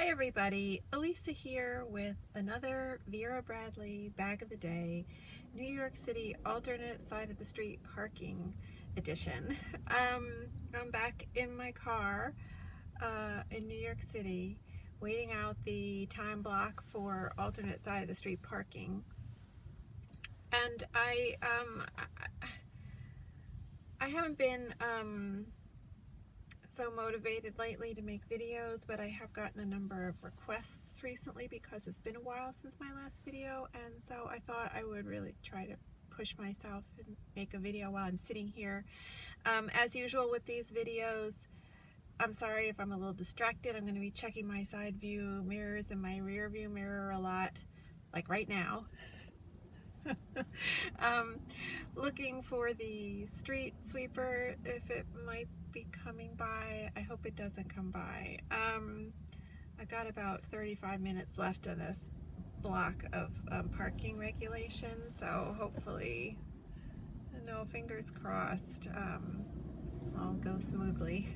Hi everybody, Elisa here with another Vera Bradley bag of the day, New York City alternate side of the street parking edition. I'm back in my car in New York City waiting out the time block for alternate side of the street parking. And I haven't been so motivated lately to make videos, but I have gotten a number of requests recently because it's been a while since my last video, and so I thought I would really try to push myself and make a video while I'm sitting here. As usual with these videos, I'm sorry if I'm a little distracted. I'm going to be checking my side view mirrors and my rear view mirror a lot, like right now. Looking for the street sweeper if it might be coming by. I hope it doesn't come by. I got about 35 minutes left of this block of parking regulations, so hopefully, no, fingers crossed, all go smoothly.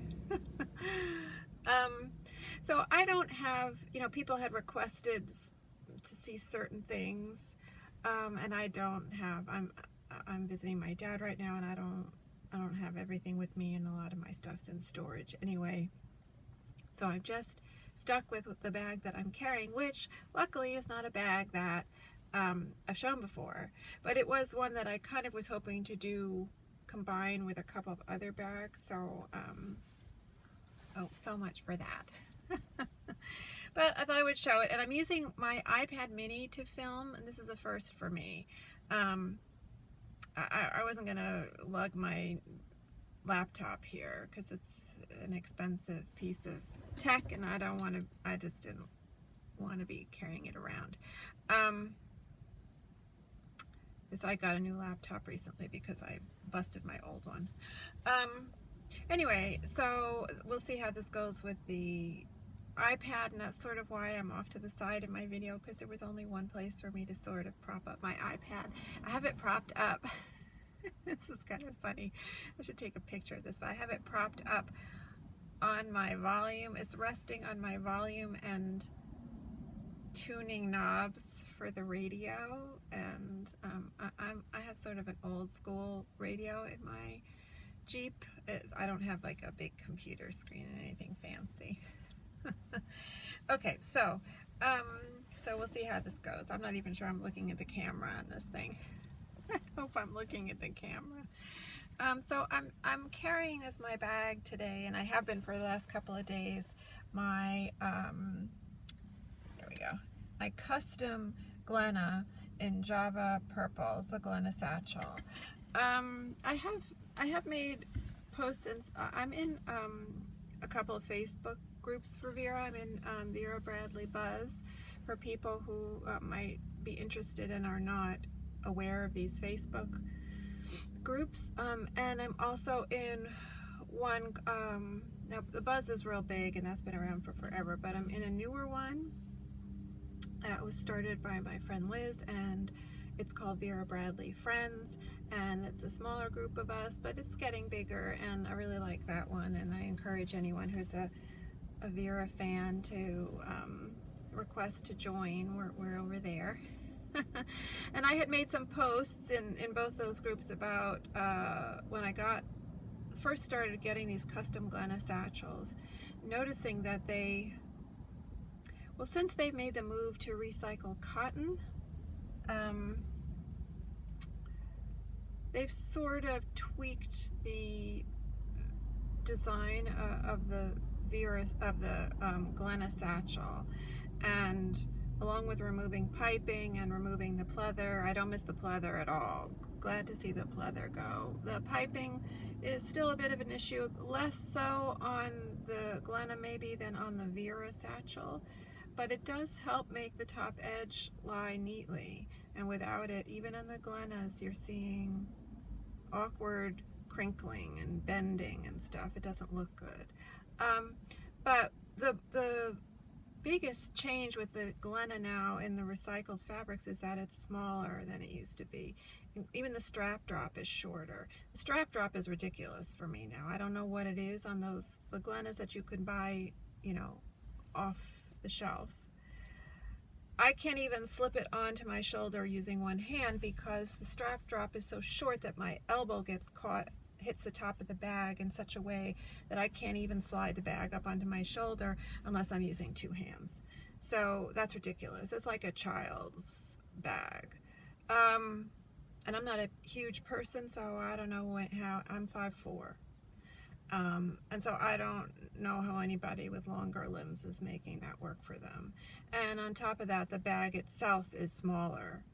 So I don't have, people had requested to see certain things, and I don't have. I'm visiting my dad right now, and I don't have everything with me, and a lot of my stuff's in storage anyway. So I'm just stuck with the bag that I'm carrying, which luckily is not a bag that I've shown before, but it was one that I kind of was hoping to combine with a couple of other bags. So oh, so much for that. But I thought I would show it, and I'm using my iPad mini to film, and this is a first for me. I wasn't gonna lug my laptop here because it's an expensive piece of tech, and I just didn't want to be carrying it around. Because I got a new laptop recently because I busted my old one. Anyway, so we'll see how this goes with the iPad, and that's sort of why I'm off to the side in my video, because there was only one place for me to sort of prop up my iPad. I have it propped up. This is kind of funny. I should take a picture of this, but I have it propped up on my volume. It's resting on my volume and tuning knobs for the radio, and I have sort of an old school radio in my Jeep. I don't have like a big computer screen and anything fancy. Okay, so we'll see how this goes. I'm not even sure I'm looking at the camera on this thing. I hope I'm looking at the camera. So I'm carrying as my bag today, and I have been for the last couple of days, my there we go, my Custom Glenna in Java Purple, the Glenna Satchel. I have made posts, and I'm in a couple of Facebook groups for Vera. I'm in Vera Bradley Buzz for people who might be interested and are not aware of these Facebook groups, and I'm also in one, now the Buzz is real big and that's been around for forever, but I'm in a newer one that was started by my friend Liz, and it's called Vera Bradley Friends, and it's a smaller group of us, but it's getting bigger, and I really like that one, and I encourage anyone who's a Vera fan to request to join. We're over there. And I had made some posts in both those groups about when I first started getting these Custom Glenna Satchels, noticing that since they've made the move to recycle cotton, they've sort of tweaked the design of the Glenna Satchel, and along with removing piping and removing the pleather. I don't miss the pleather at all. Glad to see the pleather go. The piping is still a bit of an issue, less so on the Glenna maybe than on the Vera Satchel, but it does help make the top edge lie neatly, and without it, even on the Glennas, you're seeing awkward crinkling and bending and stuff. It doesn't look good. But the biggest change with the Glenna now in the recycled fabrics is that it's smaller than it used to be. Even the strap drop is shorter. The strap drop is ridiculous for me now. I don't know what it is on the Glennas that you can buy, off the shelf. I can't even slip it onto my shoulder using one hand because the strap drop is so short that my elbow gets caught, hits the top of the bag in such a way that I can't even slide the bag up onto my shoulder unless I'm using two hands. So that's ridiculous. It's like a child's bag. And I'm not a huge person, so I don't know how, I'm 5'4". And so I don't know how anybody with longer limbs is making that work for them. And on top of that, the bag itself is smaller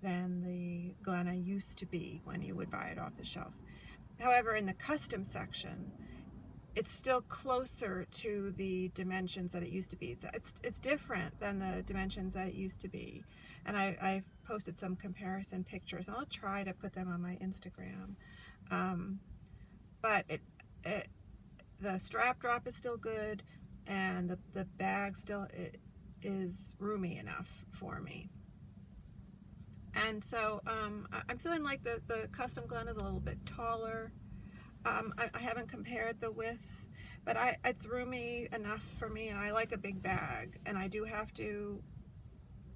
than the Glenna used to be when you would buy it off the shelf. However, in the custom section, it's still closer to the dimensions that it used to be. It's different than the dimensions that it used to be. And I've posted some comparison pictures, and I'll try to put them on my Instagram. But the strap drop is still good, and the bag still is roomy enough for me. And so I'm feeling like the Custom Glenna is a little bit taller. I haven't compared the width, but it's roomy enough for me, and I like a big bag, and I do have to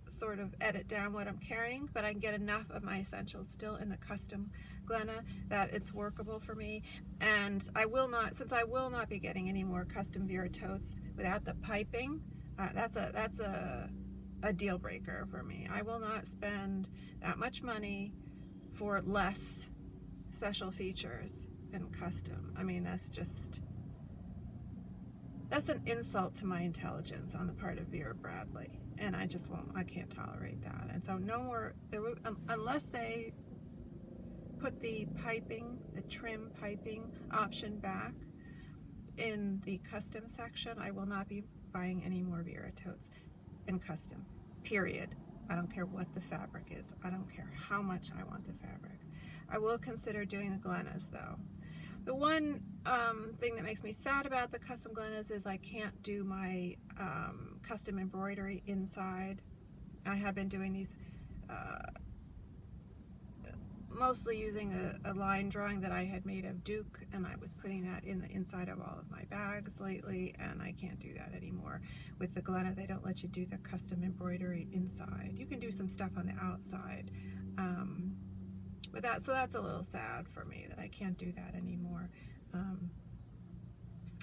sort of edit down what I'm carrying, but I can get enough of my essentials still in the Custom Glenna that it's workable for me. And since I will not be getting any more custom Vera totes without the piping, that's a deal breaker for me. I will not spend that much money for less special features in custom. I mean, that's an insult to my intelligence on the part of Vera Bradley, and I can't tolerate that. And so no more, unless they put the trim piping option back in the custom section, I will not be buying any more Vera totes in custom, period. I don't care what the fabric is. I don't care how much I want the fabric. I will consider doing the Glennas though. The one thing that makes me sad about the Custom Glennas is I can't do my custom embroidery inside. I have been doing these mostly using a line drawing that I had made of Duke, and I was putting that in the inside of all of my bags lately, and I can't do that anymore. With the Glenna, they don't let you do the custom embroidery inside. You can do some stuff on the outside. So that's a little sad for me that I can't do that anymore. I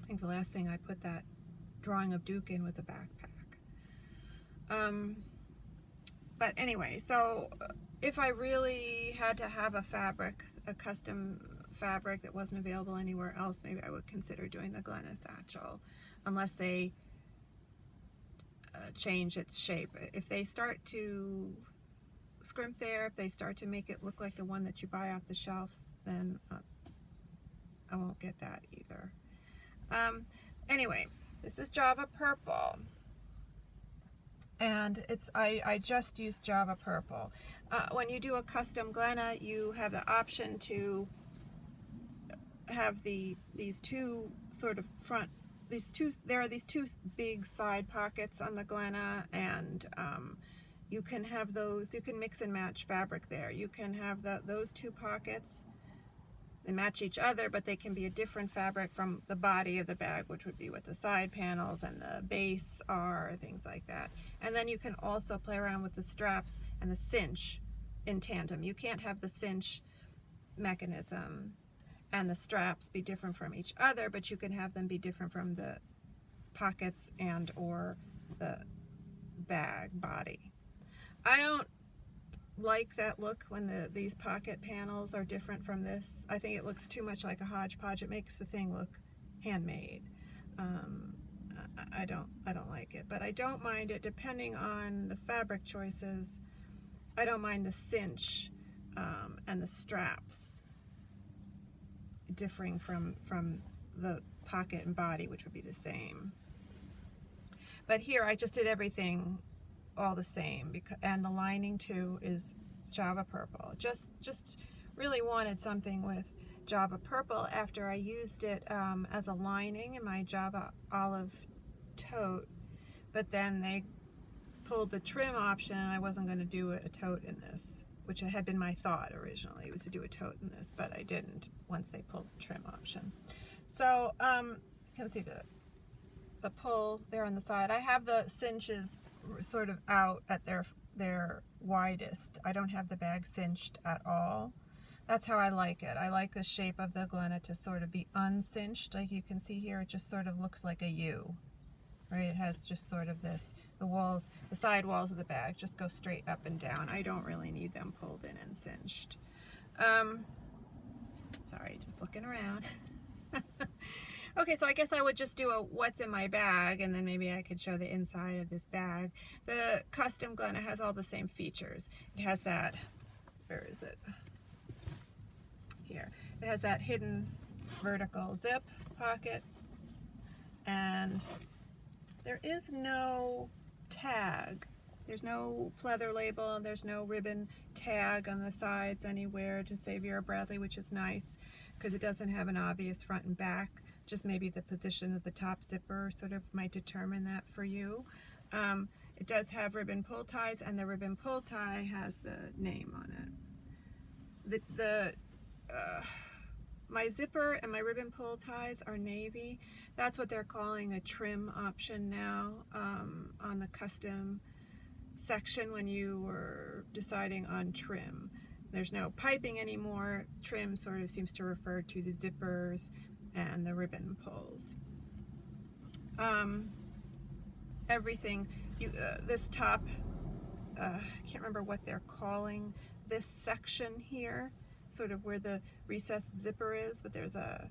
think the last thing I put that drawing of Duke in was a backpack. But anyway, so if I really had to have a custom fabric that wasn't available anywhere else, maybe I would consider doing the Glenna Satchel, unless they change its shape. If they start to scrimp there, if they start to make it look like the one that you buy off the shelf, then I won't get that either. Anyway, this is Java Purple, and I just used Java Purple. When you do a Custom Glenna, you have the option to have these two big side pockets on the Glenna, and you can have those, you can mix and match fabric there. You can have those two pockets, they match each other, but they can be a different fabric from the body of the bag, which would be what the side panels and the base are, things like that. And then you can also play around with the straps and the cinch in tandem. You can't have the cinch mechanism and the straps be different from each other, but you can have them be different from the pockets and or the bag body. I don't like that look when these pocket panels are different from this. I think it looks too much like a hodgepodge. It makes the thing look handmade. I don't like it, but I don't mind it depending on the fabric choices. I don't mind the cinch and the straps differing from the pocket and body, which would be the same. But here I just did everything all the same, and the lining too is Java Purple. Just really wanted something with Java Purple after I used it as a lining in my Java Olive tote, but then they pulled the trim option and I wasn't going to do a tote in this, which had been my thought originally, was to do a tote in this, but I didn't once they pulled the trim option. So you can see the the pull there on the side. I have the cinches sort of out at their widest. I don't have the bag cinched at all. That's how I like it. I like the shape of the Glenna to sort of be uncinched. Like you can see here, it just sort of looks like a U, right? It has just sort of this, the side walls of the bag just go straight up and down. I don't really need them pulled in and cinched. Sorry, just looking around. Okay, so I guess I would just do a what's in my bag, and then maybe I could show the inside of this bag. The Custom Glenna has all the same features. It has that, where is it? Here. It has that hidden vertical zip pocket, and there is no tag. There's no pleather label, there's no ribbon tag on the sides anywhere to say Vera Bradley, which is nice because it doesn't have an obvious front and back. Just maybe the position of the top zipper sort of might determine that for you. It does have ribbon pull ties, and the ribbon pull tie has the name on it. My zipper and my ribbon pull ties are navy. That's what they're calling a trim option now on the custom section when you were deciding on trim. There's no piping anymore. Trim sort of seems to refer to the zippers and the ribbon pulls. Everything, this top, I can't remember what they're calling this section here, sort of where the recessed zipper is, but there's a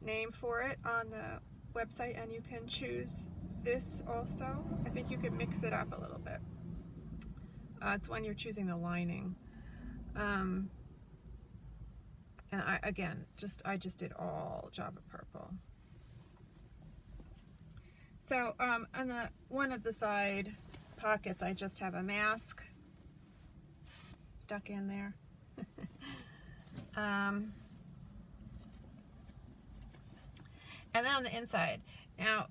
name for it on the website, and you can choose this also. I think you can mix it up a little bit. It's when you're choosing the lining. And I just did all Java purple. So on one of the side pockets, I just have a mask stuck in there. And then on the inside, now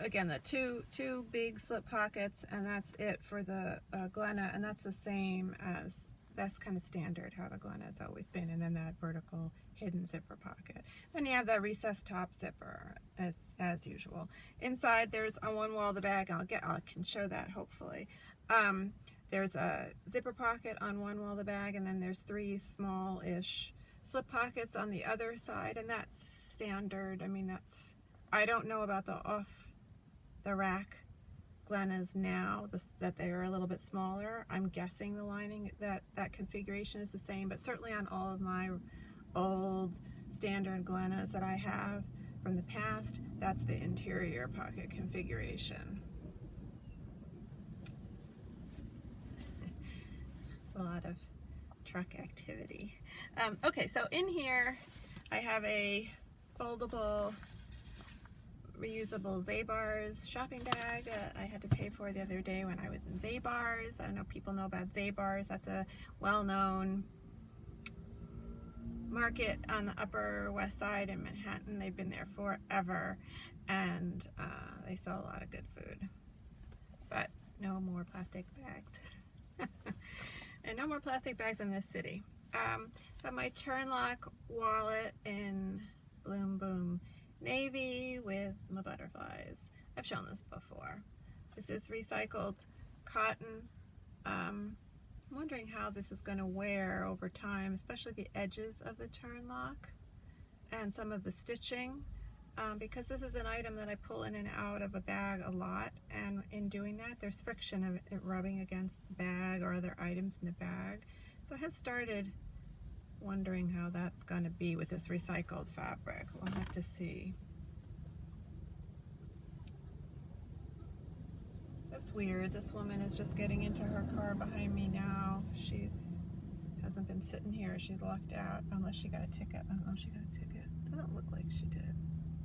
again, the two big slip pockets, and that's it for the Glenna, and that's the same as, that's kind of standard how the Glenna has always been, and then that vertical hidden zipper pocket. Then you have the recessed top zipper as usual. Inside there's on one wall of the bag, I can show that hopefully. There's a zipper pocket on one wall of the bag, and then there's 3 small-ish slip pockets on the other side, and that's standard. I mean, I don't know about the off-the-rack Glennas now, that they are a little bit smaller. I'm guessing the lining, that configuration is the same, but certainly on all of my old standard Glennas that I have from the past, that's the interior pocket configuration. A lot of truck activity. Okay, so in here I have a foldable, reusable Zabar's shopping bag I had to pay for the other day when I was in Zabar's. I don't know if people know about Zabar's. That's a well-known market on the Upper West Side in Manhattan. They've been there forever, and they sell a lot of good food. But no more plastic bags. And no more plastic bags in this city. Got my turn lock wallet in Bloom Boom navy with my butterflies. I've shown this before. This is recycled cotton. I'm wondering how this is going to wear over time, especially the edges of the turn lock and some of the stitching. Because this is an item that I pull in and out of a bag a lot, and in doing that there's friction of it rubbing against the bag or other items in the bag. So I have started wondering how that's going to be with this recycled fabric. We'll have to see. That's weird. This woman is just getting into her car behind me now. Hasn't been sitting here. She's locked out, unless she got a ticket. I don't know if she got a ticket. Doesn't look like she did.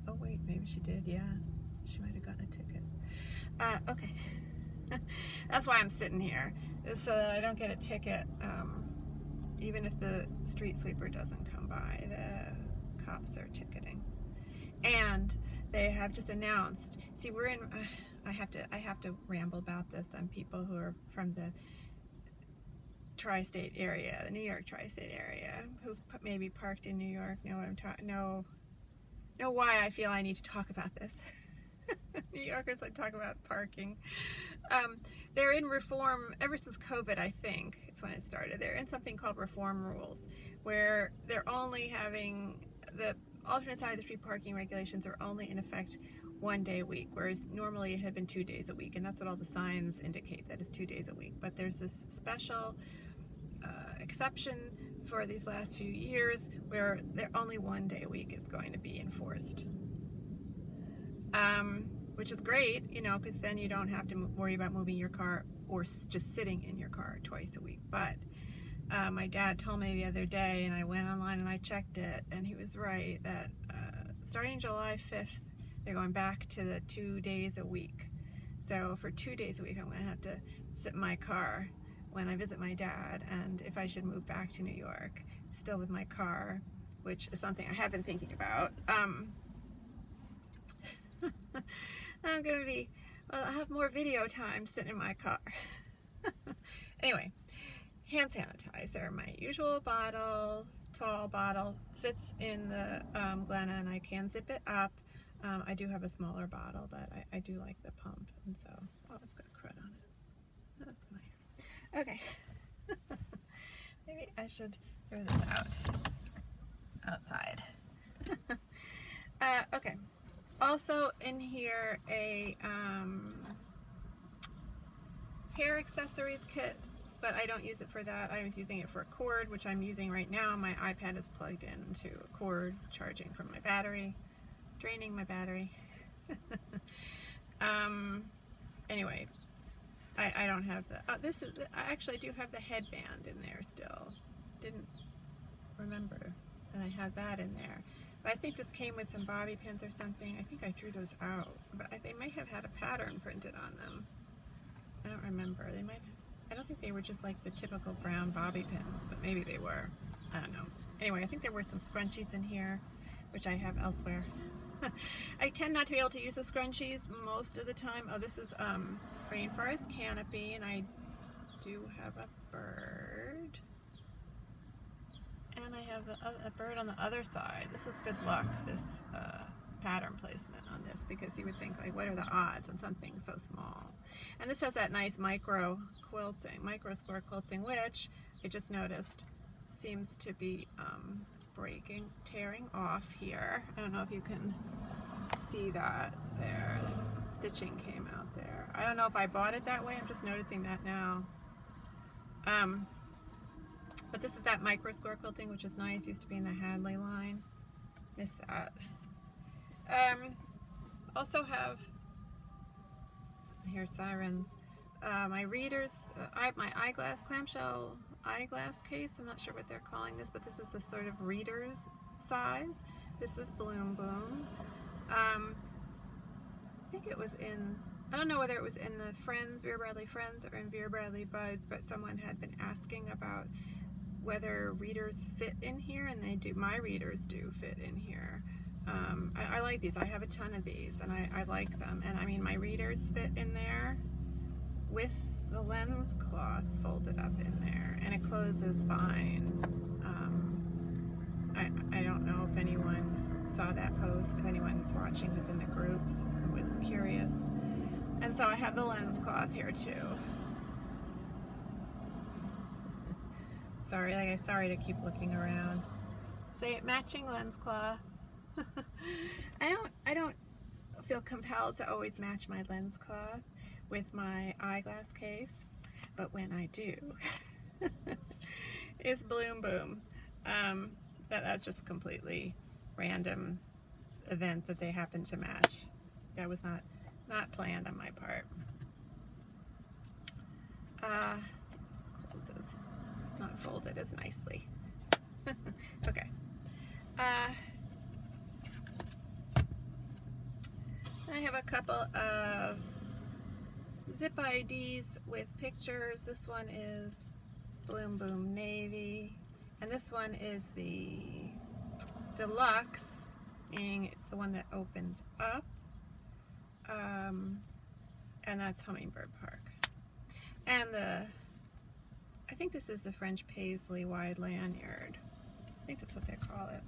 Oh wait, maybe she did, yeah. She might have gotten a ticket. Okay. That's why I'm sitting here, is so that I don't get a ticket, even if the street sweeper doesn't come by. The cops are ticketing. And they have just announced, see, we're in, I have to ramble about this on people who are from the tri-state area, the New York tri-state area, who've maybe parked in New York, know what I'm talking, know know why I feel I need to talk about this. New Yorkers like talk about parking. They're in reform ever since COVID, I think. It's when it started. They're in something called reform rules, where they're only having the alternate side of the street parking regulations are only in effect 1 day a week, whereas normally it had been 2 days a week, and that's what all the signs indicate, that is 2 days a week. But there's this special exception for these last few years where they're only 1 day a week is going to be enforced. Which is great, you know, because then you don't have to worry about moving your car or just sitting in your car twice a week. But my dad told me the other day, and I went online and I checked it, and he was right, that starting July 5th, they're going back to the 2 days a week. So for 2 days a week, I'm going to have to sit in my car when I visit my dad, and if I should move back to New York, still with my car, which is something I have been thinking about. I'm going to be, well, I'll have more video time sitting in my car. Anyway, hand sanitizer, my usual bottle, tall bottle, fits in the Glenna, and I can zip it up. I do have a smaller bottle, but I do like the pump, and so, oh, it's got crud on it. That's nice. Okay. Maybe I should throw this outside. Okay. Also in here, a hair accessories kit, but I don't use it for that. I was using it for a cord, which I'm using right now. My iPad is plugged into a cord, charging from my battery, draining my battery. Anyway, I don't have the, I actually do have the headband in there still. Didn't remember that I had that in there. But I think this came with some bobby pins or something. I think I threw those out, but they may have had a pattern printed on them. I don't remember. They might have, I don't think they were just like the typical brown bobby pins, but maybe they were. I don't know. Anyway, I think there were some scrunchies in here, which I have elsewhere. I tend not to be able to use the scrunchies most of the time. Oh, this is rainforest canopy, and I do have a bird. And I have a bird on the other side. This is good luck, this pattern placement on this, because you would think, like, what are the odds on something so small? And this has that nice micro square quilting, which I just noticed seems to be tearing off here. I don't know if you can see that there. The stitching came out there. I don't know if I bought it that way. I'm just noticing that now. But this is that micro square quilting, which is nice. Used to be in the Hadley line. Miss that. Also have, here's sirens. My readers, my eyeglass, clamshell eyeglass case. I'm not sure what they're calling this, but this is the sort of reader's size. This is Bloom Boom. I think it was in, I don't know whether it was in the Friends, Vera Bradley Friends, or in Vera Bradley Buds, but someone had been asking about whether readers fit in here, and they do. My readers do fit in here. I like these. I have a ton of these, and I like them. And I mean, my readers fit in there with the lens cloth folded up in there, and it closes fine. I don't know if anyone saw that post, if anyone is watching who's in the groups and was curious. And so I have the lens cloth here too. Sorry to keep looking around. Say it, matching lens cloth. I don't feel compelled to always match my lens cloth with my eyeglass case, but when I do, it's Bloom Boom. That's just a completely random event that they happened to match. That was not planned on my part. Let's see if this closes. It's not folded as nicely. Okay. I have a couple of zip IDs with pictures. This one is Bloom Boom Navy, and this one is the deluxe, meaning it's the one that opens up, and that's Hummingbird Park. And I think this is the French Paisley wide lanyard. I think that's what they call it.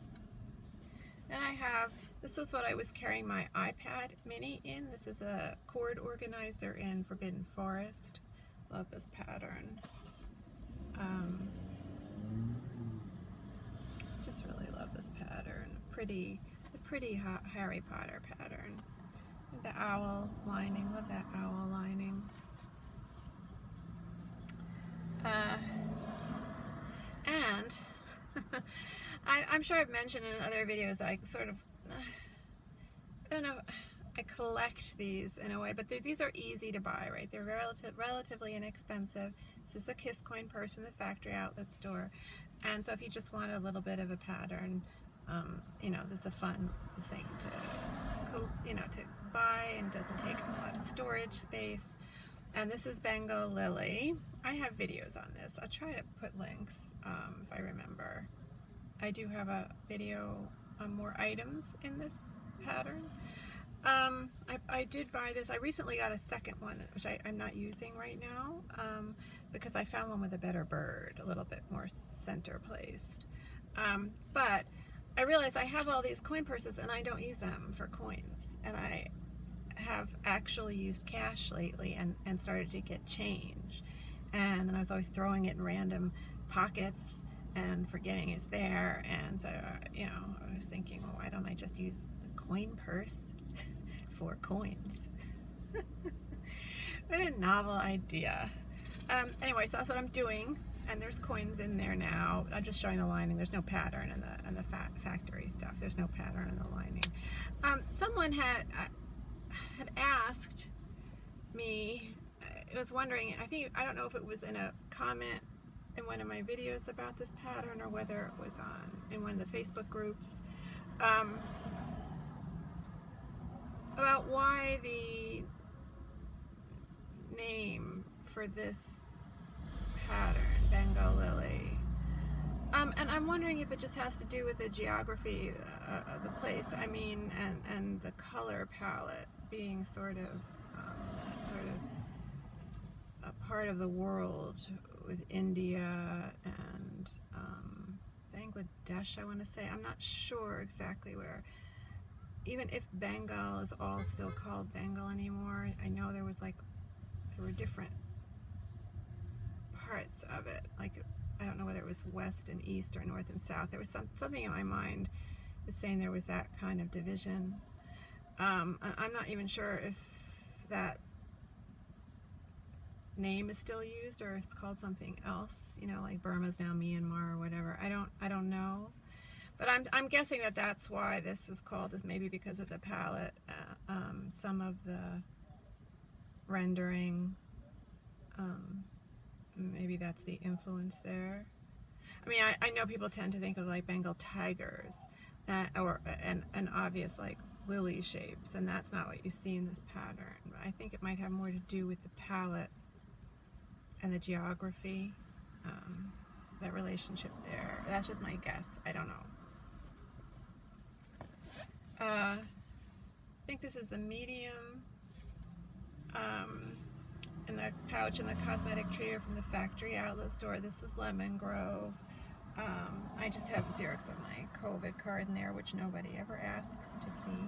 And I have, this was what I was carrying my iPad mini in. This is a cord organizer in Forbidden Forest. Love this pattern. Just really love this pattern. The pretty Harry Potter pattern. The owl lining, love that owl lining. And I'm sure I've mentioned in other videos, I sort of, I don't know, I collect these in a way, but these are easy to buy, right? They're relatively inexpensive. This is the Kiss Coin purse from the factory outlet store. And so if you just want a little bit of a pattern, you know, this is a fun thing to buy, and doesn't take a lot of storage space. And this is Bengal Lily. I have videos on this. I'll try to put links if I remember. I do have a video on more items in this pattern. I did buy this. I recently got a second one, which I'm not using right now, because I found one with a better bird, a little bit more center placed. But I realized I have all these coin purses and I don't use them for coins. And I have actually used cash lately and started to get change. And then I was always throwing it in random pockets and forgetting it's there. And so, you know, I was thinking, well, why don't I just use the coin purse for coins? What a novel idea. Anyway, so that's what I'm doing. And there's coins in there now. I'm just showing the lining. There's no pattern in the factory stuff. There's no pattern in the lining. Someone had asked me, I was wondering, I don't know if it was in a comment in one of my videos about this pattern or whether it was in one of the Facebook groups, about why the name for this pattern, Bengal Lily. And I'm wondering if it just has to do with the geography of the place. I mean, and the color palette being sort of a part of the world with India and Bangladesh, I want to say. I'm not sure exactly where. Even if Bengal is all still called Bengal anymore, I know there were different parts of it. Like, I don't know whether it was west and east or north and south. There was something in my mind is saying there was that kind of division. I'm not even sure if that name is still used or it's called something else. You know, like Burma's now Myanmar or whatever. I don't know. But I'm guessing that that's why this was called this, maybe because of the palette. Some of the rendering, maybe that's the influence there. I mean, I know people tend to think of like Bengal tigers, and obvious like lily shapes, and that's not what you see in this pattern. I think it might have more to do with the palette and the geography, that relationship there. That's just my guess. I don't know. I think this is the medium in the pouch in the cosmetic trio from the factory outlet store. This is Lemon Grove. I just have Xerox of my COVID card in there, which nobody ever asks to see.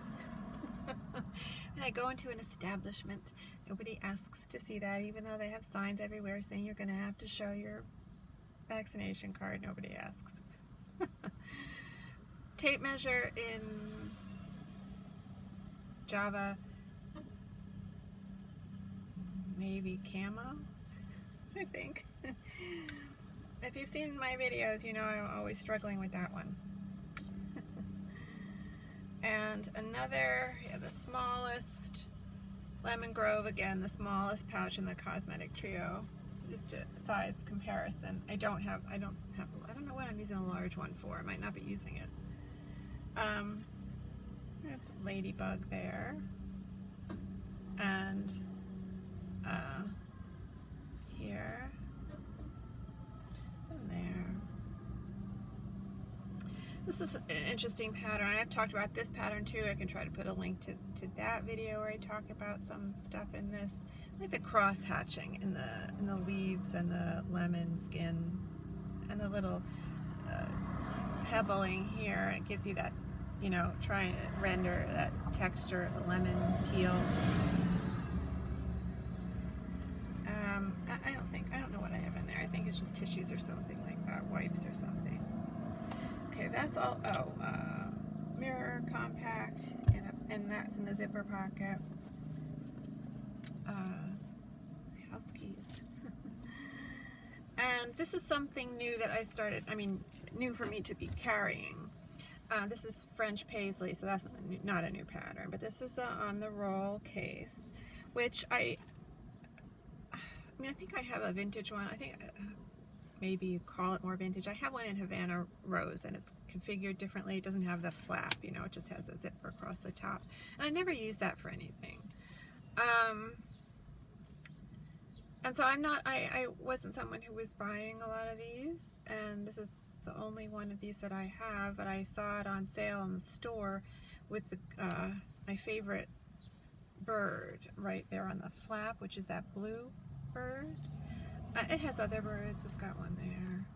And I go into an establishment, nobody asks to see that, even though they have signs everywhere saying you're going to have to show your vaccination card. Nobody asks. Tape measure in Java, maybe camo, I think. If you've seen my videos, you know I'm always struggling with that one. And another, the smallest, Lemon Grove again, the smallest pouch in the cosmetic trio. Just a size comparison. I don't know what I'm using a large one for. I might not be using it. There's a ladybug there, and here and there. This is an interesting pattern. I have talked about this pattern too. I can try to put a link to that video where I talk about some stuff in this, like the cross hatching in the leaves and the lemon skin and the little pebbling here. It gives you that you know, trying to render that texture, the lemon peel. I don't know what I have in there. I think it's just tissues or something like that, wipes or something. Okay, that's all. Oh, mirror, compact, and that's in the zipper pocket. House keys. And this is something new that I started, I mean, new for me to be carrying. This is French paisley, so that's not a new pattern, but this is on the roll case, which I mean, I think I have a vintage one. I think maybe you call it more vintage. I have one in Havana Rose, and it's configured differently. It doesn't have the flap, you know, it just has a zipper across the top. And I never use that for anything. And so I wasn't someone who was buying a lot of these, and this is the only one of these that I have, but I saw it on sale in the store with the, my favorite bird right there on the flap, which is that blue bird. It has other birds. It's got one there,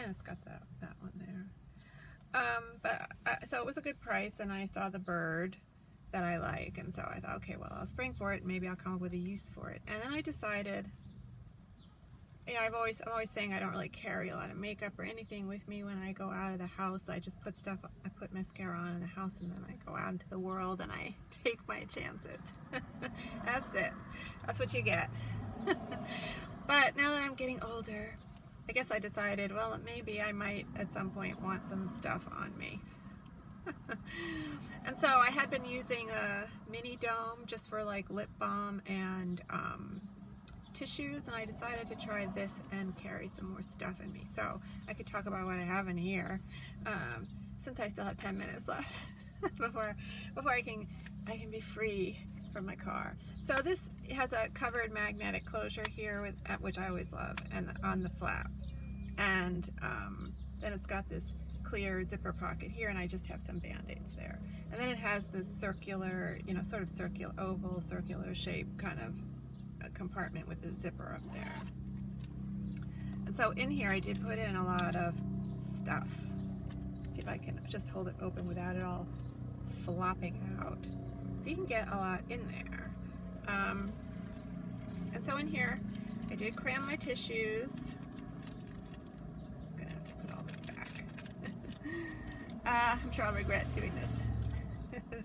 and it's got that one there. So it was a good price, and I saw the bird that I like, and so I thought, okay, well, I'll spring for it, and maybe I'll come up with a use for it. And then I decided, you know, I'm always saying I don't really carry a lot of makeup or anything with me when I go out of the house. I just put stuff, I put mascara on in the house, and then I go out into the world and I take my chances. That's it. That's what you get. But now that I'm getting older, I guess I decided, well, maybe I might at some point want some stuff on me. And so I had been using a mini dome just for like lip balm and tissues, and I decided to try this and carry some more stuff in me. So I could talk about what I have in here, since I still have 10 minutes left before I can be free from my car. So this has a covered magnetic closure here, with which I always love, and on the flap, and then it's got this clear zipper pocket here, and I just have some band-aids there. And then it has this circular, you know, sort of circular, oval, circular shape kind of a compartment with a zipper up there. And so in here I did put in a lot of stuff. Let's see if I can just hold it open without it all flopping out. So you can get a lot in there. And so in here I did cram my tissues. I'm sure I'll regret doing this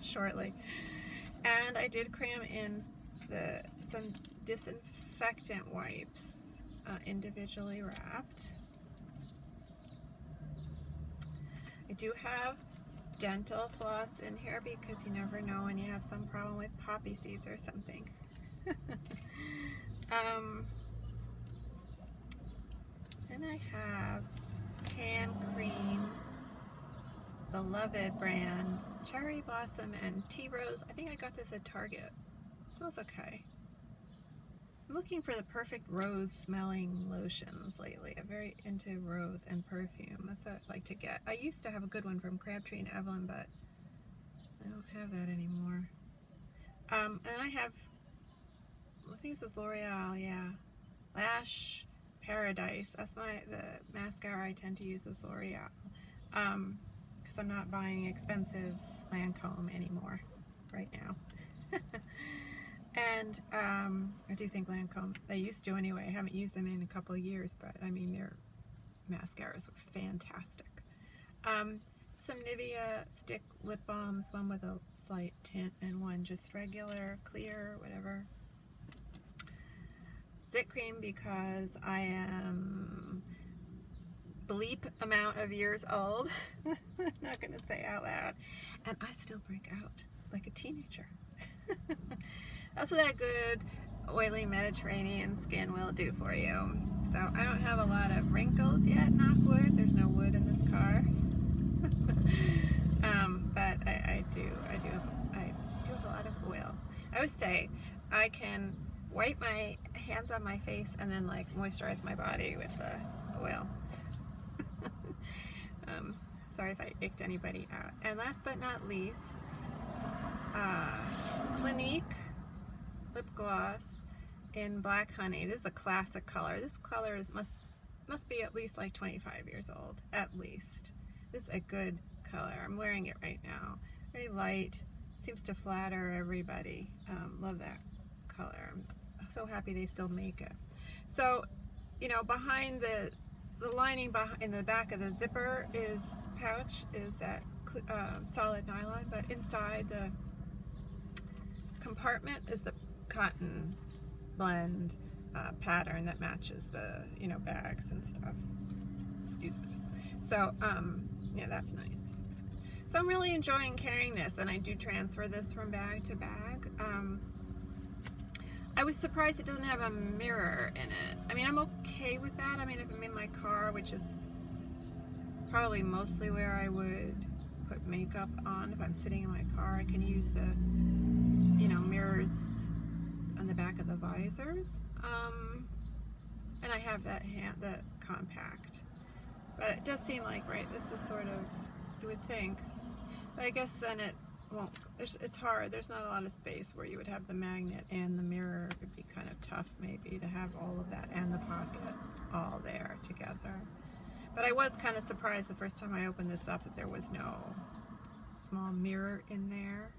shortly. And I did cram in some disinfectant wipes, individually wrapped. I do have dental floss in here because you never know when you have some problem with poppy seeds or something. And I have hand cream, beloved brand, Cherry Blossom and Tea Rose. I think I got this at Target. It smells okay. I'm looking for the perfect rose smelling lotions lately. I'm very into rose and perfume. That's what I'd like to get. I used to have a good one from Crabtree and Evelyn, but I don't have that anymore. And I have, I think this is L'Oreal, yeah. Lash Paradise. That's the mascara I tend to use is L'Oreal. Because I'm not buying expensive Lancome anymore right now. And I do think Lancome, they used to anyway, I haven't used them in a couple of years, but I mean their mascaras were fantastic. Some Nivea stick lip balms, one with a slight tint and one just regular, clear, whatever. Zit cream because I am bleep amount of years old. I'm not going to say out loud. And I still break out like a teenager. That's what that good oily Mediterranean skin will do for you. So I don't have a lot of wrinkles yet, knock wood. There's no wood in this car. But I do have a lot of oil. I always say I can wipe my hands on my face and then like moisturize my body with the oil. Sorry if I icked anybody out. And last but not least, Clinique lip gloss in Black Honey. This is a classic color. This color must be at least like 25 years old, at least. This is a good color. I'm wearing it right now. Very light, seems to flatter everybody. Love that color. I'm so happy they still make it. So, you know, behind the lining in the back of the zipper is pouch is that solid nylon, but inside the compartment is the cotton blend pattern that matches the, you know, bags and stuff. Excuse me. So yeah, that's nice. So I'm really enjoying carrying this, and I do transfer this from bag to bag. I was surprised it doesn't have a mirror in it. I mean, I'm okay with that. I mean, if I'm in my car, which is probably mostly where I would put makeup on, if I'm sitting in my car, I can use the, you know, mirrors on the back of the visors. And I have that the compact. But it does seem like, right, this is sort of, you would think, but I guess then it won't, it's hard. There's not a lot of space where you would have the magnet and the mirror. It would be kind of tough maybe to have all of that and the pocket all there together. But I was kind of surprised the first time I opened this up that there was no small mirror in there.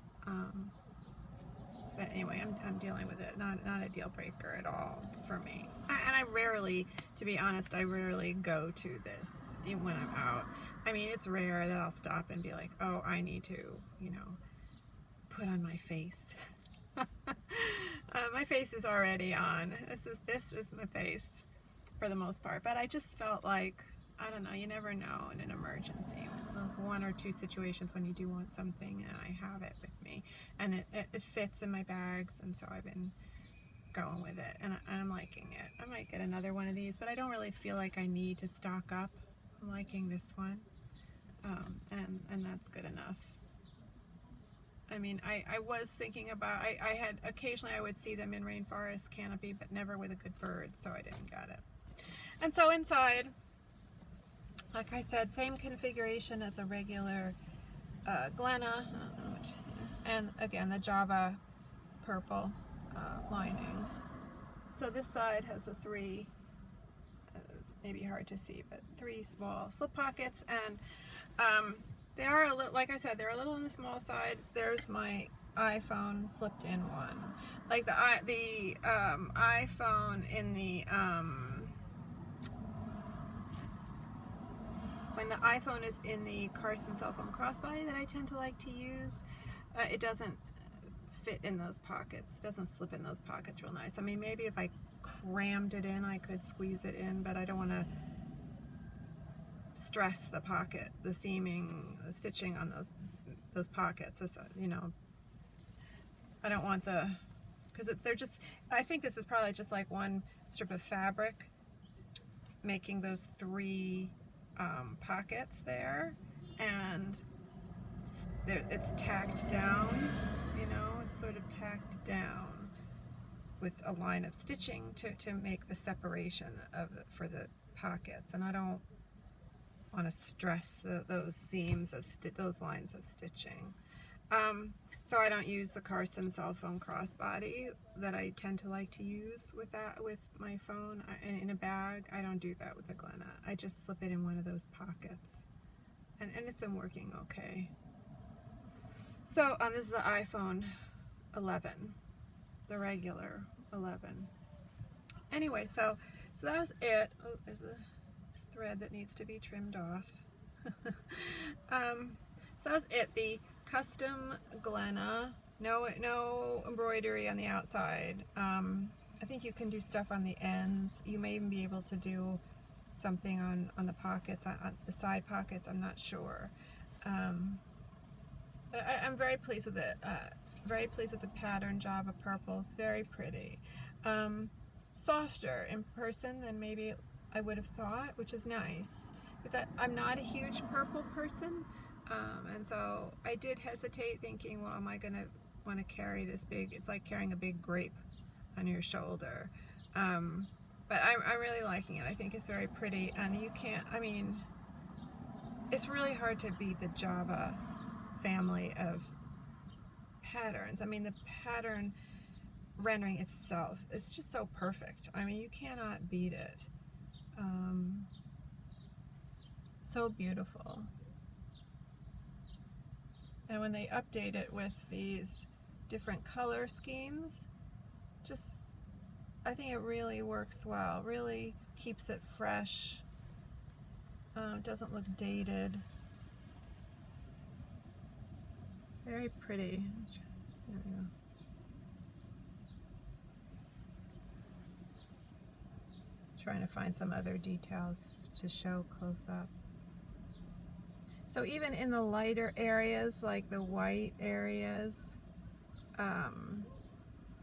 But anyway, I'm dealing with it. Not a deal breaker at all for me. And I rarely, to be honest, I rarely go to this when I'm out. I mean, it's rare that I'll stop and be like, oh, I need to, you know, put on my face. My face is already on. This is my face for the most part. But I just felt like, I don't know, you never know in an emergency. Those one or two situations when you do want something, and I have it with me. And it fits in my bags, and so I've been going with it. And I'm liking it. I might get another one of these, but I don't really feel like I need to stock up. I'm liking this one. And that's good enough. I mean, I was thinking about, I had, occasionally I would see them in rainforest canopy, but never with a good bird, so I didn't get it. And so inside, like I said, same configuration as a regular Glenna, and again the Java purple lining. So this side has the three, maybe hard to see, but three small slip pockets, and they are a little, like I said, they're a little on the small side. There's my iPhone slipped in one, like the iPhone in the when the iPhone is in the Custom cell phone crossbody that I tend to like to use, it doesn't fit in those pockets. It doesn't slip in those pockets real nice. I mean, maybe if I crammed it in, I could squeeze it in, but I don't want to stress the pocket, the seaming, the stitching on those pockets. This, you know, I don't want because they're just, I think this is probably just like one strip of fabric making those three pockets there, and it's tacked down, you know, it's sort of tacked down with a line of stitching to make the separation for the pockets, and I don't want to stress those seams of those lines of stitching. So I don't use the Custom cell phone crossbody that I tend to like to use with my phone in a bag. I don't do that with the Glenna. I just slip it in one of those pockets, and it's been working okay. So this is the iPhone 11, the regular 11. Anyway, so that was it. Oh, there's a thread that needs to be trimmed off. So that was it. The Custom Glenna, no embroidery on the outside. I think you can do stuff on the ends. You may even be able to do something on the pockets, on the side pockets. I'm not sure. But I'm very pleased with it. Very pleased with the pattern. Java purple. It's very pretty. Softer in person than maybe I would have thought, which is nice. Because I'm not a huge purple person. And so I did hesitate, thinking, well, am I going to want to carry this big, it's like carrying a big grape on your shoulder. But I'm really liking it. I think it's very pretty, and you can't, I mean, it's really hard to beat the Java family of patterns. I mean, the pattern rendering itself is just so perfect. I mean, you cannot beat it. So beautiful. And when they update it with these different color schemes, just, I think it really works well. Really keeps it fresh. Doesn't look dated. Very pretty. There we go. Trying to find some other details to show close up. So even in the lighter areas, like the white areas,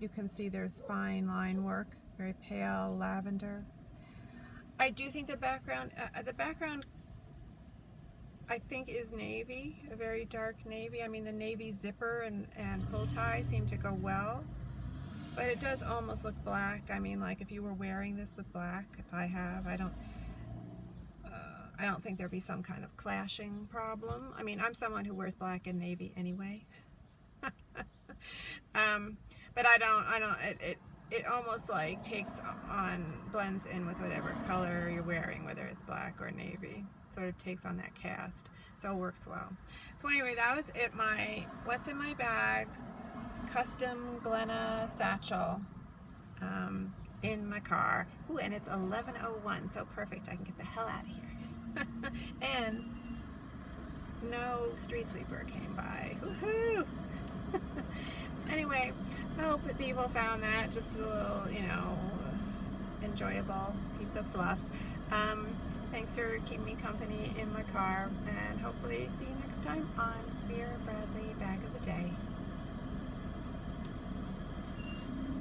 you can see there's fine line work, very pale lavender. I do think the background I think is navy, a very dark navy. I mean, the navy zipper and pull tie seem to go well, but it does almost look black. I mean, like if you were wearing this with black, as I have, I don't think there'd be some kind of clashing problem. I mean, I'm someone who wears black and navy anyway. But it almost like blends in with whatever color you're wearing, whether it's black or navy. Sort of takes on that cast, so it works well. So anyway, that was it, what's in my bag, Custom Glenna Satchel, in my car. Ooh, and it's 11:01, so perfect, I can get the hell out of here. And no street sweeper came by. Woohoo! Anyway, I hope that people found that just a little, enjoyable piece of fluff. Thanks for keeping me company in my car, and hopefully see you next time on Vera Bradley Bag of the Day.